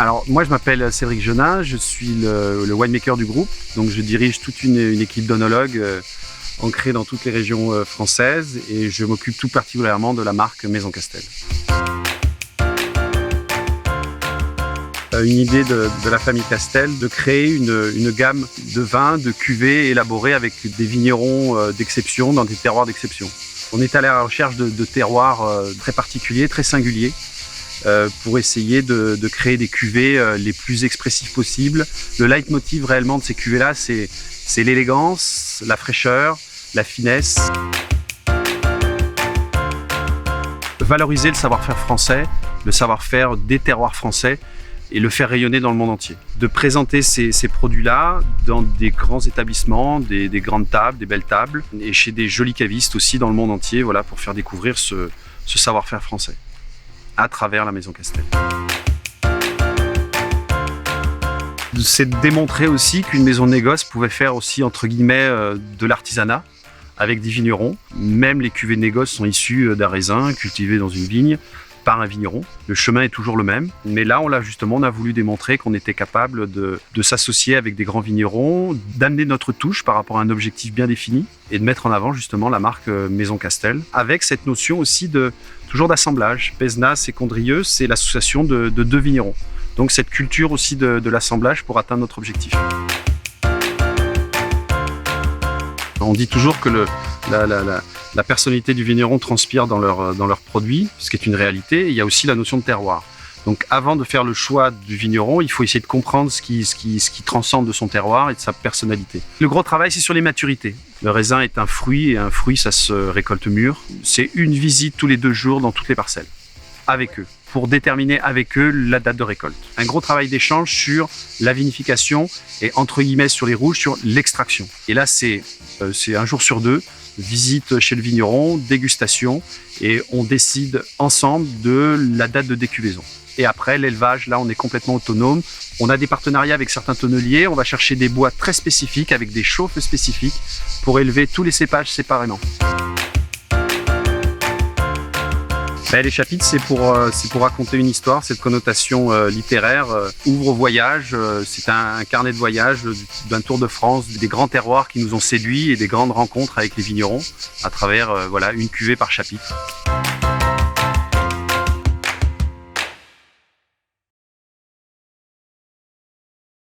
Alors moi je m'appelle Cédric Genin, je suis le winemaker du groupe, donc je dirige toute une équipe d'œnologues ancrée dans toutes les régions françaises et je m'occupe tout particulièrement de la marque Maison Castel. Une idée de la famille Castel de créer une gamme de vins, de cuvées élaborés avec des vignerons d'exception dans des terroirs d'exception. On est allé à la recherche de terroirs très particuliers, très singuliers, pour essayer de créer des cuvées les plus expressives possibles. Le leitmotiv réellement de ces cuvées-là, c'est l'élégance, la fraîcheur, la finesse. Valoriser le savoir-faire français, le savoir-faire des terroirs français et le faire rayonner dans le monde entier. De présenter ces produits-là dans des grands établissements, des grandes tables, des belles tables et chez des jolis cavistes aussi dans le monde entier, voilà, pour faire découvrir ce savoir-faire français à travers la Maison Castel. C'est de démontrer aussi qu'une maison de négoce pouvait faire aussi, entre guillemets, de l'artisanat avec des vignerons. Même les cuvées de négoce sont issues d'un raisin cultivé dans une vigne par un vigneron. Le chemin est toujours le même, mais là, on a voulu démontrer qu'on était capable de s'associer avec des grands vignerons, d'amener notre touche par rapport à un objectif bien défini et de mettre en avant justement la marque Maison Castel, avec cette notion aussi toujours d'assemblage. Pézenas et Condrieu, c'est l'association de deux vignerons. Donc cette culture aussi de l'assemblage pour atteindre notre objectif. On dit toujours que la personnalité du vigneron transpire dans leurs produits, ce qui est une réalité. Et il y a aussi la notion de terroir. Donc avant de faire le choix du vigneron, il faut essayer de comprendre ce qui transcende de son terroir et de sa personnalité. Le gros travail, c'est sur les maturités. Le raisin est un fruit et un fruit, ça se récolte mûr. C'est une visite tous les 2 jours dans toutes les parcelles, avec eux, pour déterminer avec eux la date de récolte. Un gros travail d'échange sur la vinification et entre guillemets sur les rouges, sur l'extraction. Et là, c'est 1 jour sur 2, visite chez le vigneron, dégustation, et on décide ensemble de la date de décuvaison. Et après, l'élevage, là, on est complètement autonome. On a des partenariats avec certains tonneliers, on va chercher des bois très spécifiques, avec des chauffes spécifiques, pour élever tous les cépages séparément. Les chapitres, c'est pour raconter une histoire, cette connotation littéraire ouvre au voyage. C'est un carnet de voyage d'un tour de France, des grands terroirs qui nous ont séduits et des grandes rencontres avec les vignerons à travers une cuvée par chapitre.